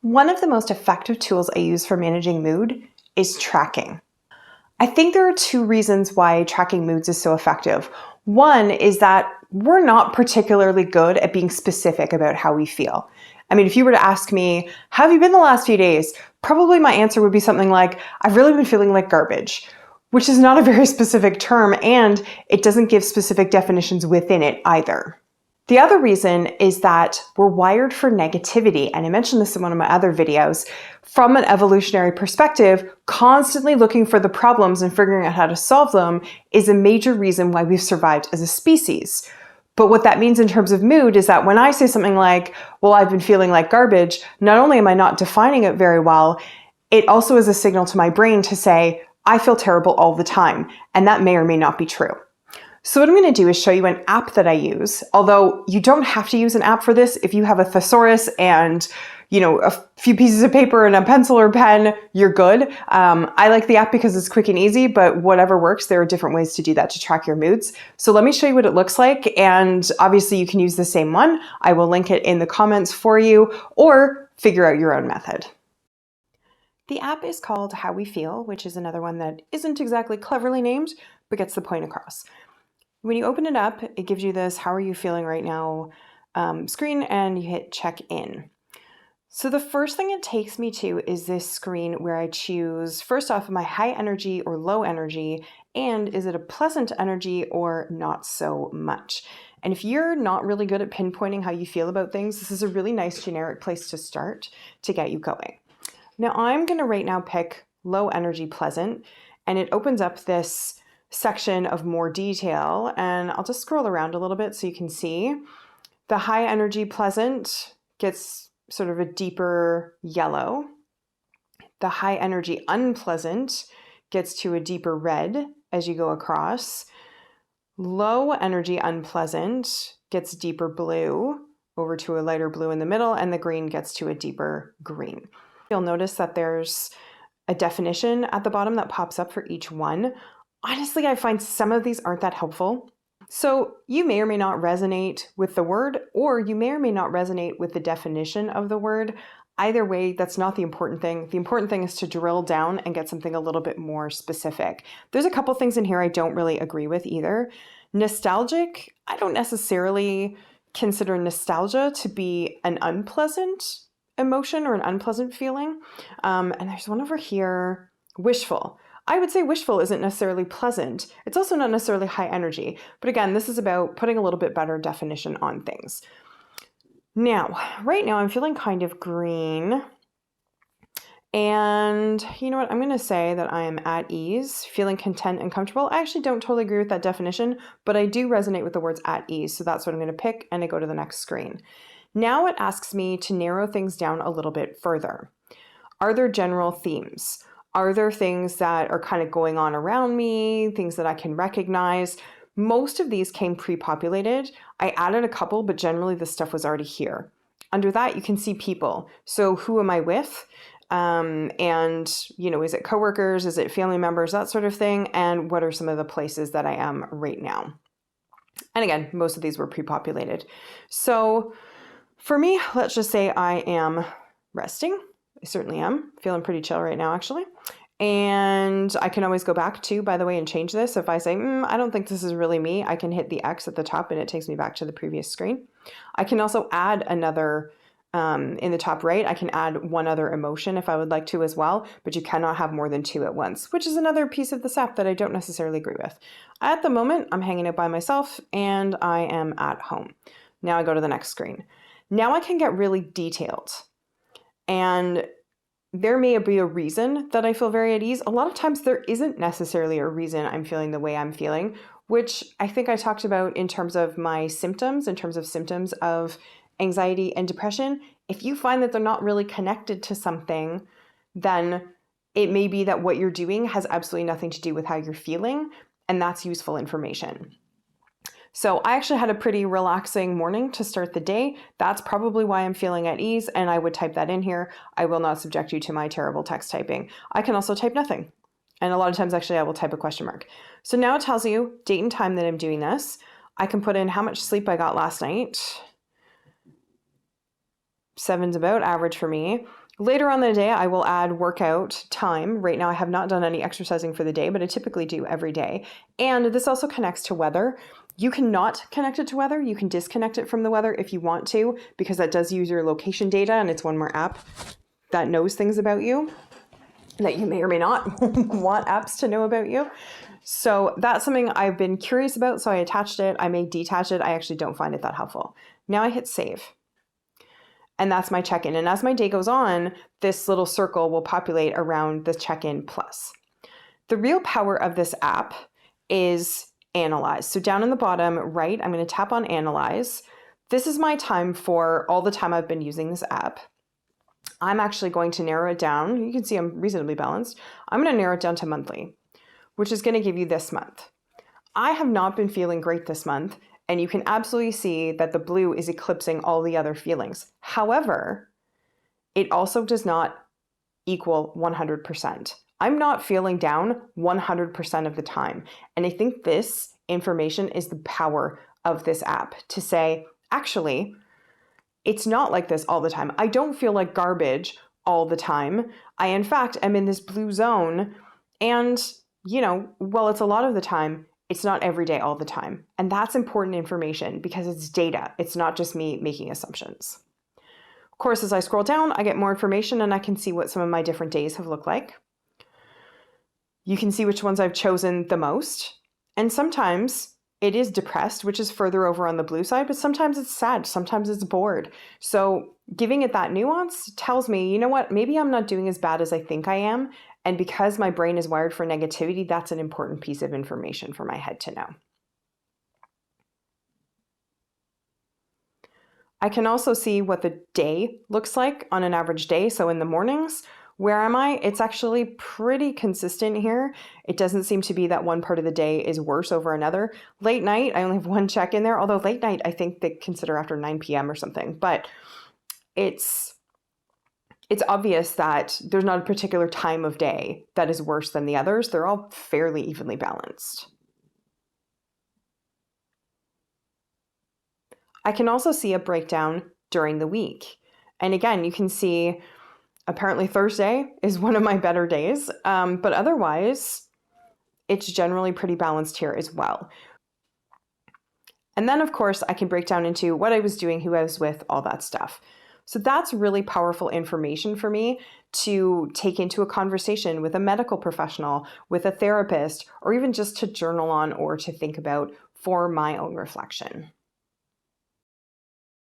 One of the most effective tools I use for managing mood is tracking. I think there are two reasons why tracking moods is so effective. One is that we're not particularly good at being specific about how we feel. I mean, if you were to ask me, how have you been the last few days? Probably my answer would be something like, I've really been feeling like garbage, which is not a very specific term, and it doesn't give specific definitions within it either. The other reason is that we're wired for negativity, and I mentioned this in one of my other videos. From an evolutionary perspective, constantly looking for the problems and figuring out how to solve them is a major reason why we've survived as a species. But what that means in terms of mood is that when I say something like, well, I've been feeling like garbage, not only am I not defining it very well, it also is a signal to my brain to say, I feel terrible all the time, and that may or may not be true. So what I'm going to do is show you an app that I use, although you don't have to use an app for this. If you have a thesaurus and a few pieces of paper and a pencil or pen, you're good. I like the app because it's quick and easy, but whatever works, there are different ways to do that to track your moods. So let me show you what it looks like, and obviously you can use the same one. I will link it in the comments for you, or figure out your own method. The app is called How We Feel, which is another one that isn't exactly cleverly named, but gets the point across. When you open it up, it gives you this how are you feeling right now screen, and you hit check in. So the first thing it takes me to is this screen where I choose, first off, am I high energy or low energy, and is it a pleasant energy or not so much? And if you're not really good at pinpointing how you feel about things, this is a really nice generic place to start to get you going. Now I'm going to right now pick low energy pleasant, and it opens up this section of more detail, and I'll just scroll around a little bit so you can see. The high energy pleasant gets sort of a deeper yellow. The high energy unpleasant gets to a deeper red as you go across. Low energy unpleasant gets deeper blue over to a lighter blue in the middle, and the green gets to a deeper green. You'll notice that there's a definition at the bottom that pops up for each one. Honestly, I find some of these aren't that helpful. So you may or may not resonate with the word, or you may or may not resonate with the definition of the word. Either way, that's not the important thing. The important thing is to drill down and get something a little bit more specific. There's a couple things in here I don't really agree with either. Nostalgic, I don't necessarily consider nostalgia to be an unpleasant emotion or an unpleasant feeling. And there's one over here, wishful. I would say wishful isn't necessarily pleasant. It's also not necessarily high energy. But again, this is about putting a little bit better definition on things. Now, right now I'm feeling kind of green. And you know what? I'm going to say that I am at ease, feeling content and comfortable. I actually don't totally agree with that definition, but I do resonate with the words at ease. So that's what I'm going to pick, and I go to the next screen. Now it asks me to narrow things down a little bit further. Are there general themes? Are there things that are kind of going on around me, things that I can recognize? Most of these came pre-populated. I added a couple, but generally the stuff was already here. Under that, you can see people. So who am I with? And, is it coworkers? Is it family members? That sort of thing. And what are some of the places that I am right now? And again, most of these were pre-populated. So for me, let's just say I am resting. I certainly am feeling pretty chill right now, actually. And I can always go back to, by the way, and change this. If I say, I don't think this is really me, I can hit the X at the top and it takes me back to the previous screen. I can also add another, in the top right, I can add one other emotion if I would like to as well, but you cannot have more than two at once, which is another piece of this app that I don't necessarily agree with. At the moment, I'm hanging out by myself and I am at home. Now I go to the next screen. Now I can get really detailed. And there may be a reason that I feel very at ease. A lot of times there isn't necessarily a reason I'm feeling the way I'm feeling, which I think I talked about in terms of my symptoms, in terms of symptoms of anxiety and depression. If you find that they're not really connected to something, then it may be that what you're doing has absolutely nothing to do with how you're feeling, and that's useful information. So I actually had a pretty relaxing morning to start the day. That's probably why I'm feeling at ease, and I would type that in here. I will not subject you to my terrible text typing. I can also type nothing. And a lot of times, actually, I will type a question mark. So now it tells you date and time that I'm doing this. I can put in how much sleep I got last night. 7's about average for me. Later on in the day, I will add workout time. Right now, I have not done any exercising for the day, but I typically do every day. And this also connects to weather. You cannot connect it to weather. You can disconnect it from the weather if you want to, because that does use your location data, and it's one more app that knows things about you that you may or may not want apps to know about you. So that's something I've been curious about, so I attached it. I may detach it. I actually don't find it that helpful. Now I hit save. And that's my check-in. And as my day goes on, this little circle will populate around the check-in plus. The real power of this app is Analyze. So down in the bottom right, I'm going to tap on Analyze. This is my time for all the time I've been using this app. I'm actually going to narrow it down. You can see I'm reasonably balanced. I'm going to narrow it down to monthly, which is going to give you this month. I have not been feeling great this month, and you can absolutely see that the blue is eclipsing all the other feelings. However, it also does not equal 100%. I'm not feeling down 100% of the time. And I think this information is the power of this app to say, actually, it's not like this all the time. I don't feel like garbage all the time. I, in fact, am in this blue zone. And, well, it's a lot of the time. It's not every day all the time. And that's important information because it's data. It's not just me making assumptions. Of course, as I scroll down, I get more information and I can see what some of my different days have looked like. You can see which ones I've chosen the most. And sometimes it is depressed, which is further over on the blue side, but sometimes it's sad, sometimes it's bored. So giving it that nuance tells me, you know what, maybe I'm not doing as bad as I think I am. And because my brain is wired for negativity, that's an important piece of information for my head to know. I can also see what the day looks like on an average day. So in the mornings, where am I? It's actually pretty consistent here. It doesn't seem to be that one part of the day is worse over another. Late night, I only have one check in there, although late night, I think they consider after 9 p.m. or something. But it's obvious that there's not a particular time of day that is worse than the others. They're all fairly evenly balanced. I can also see a breakdown during the week. And again, you can see apparently Thursday is one of my better days, but otherwise, it's generally pretty balanced here as well. And then, of course, I can break down into what I was doing, who I was with, all that stuff. So that's really powerful information for me to take into a conversation with a medical professional, with a therapist, or even just to journal on or to think about for my own reflection.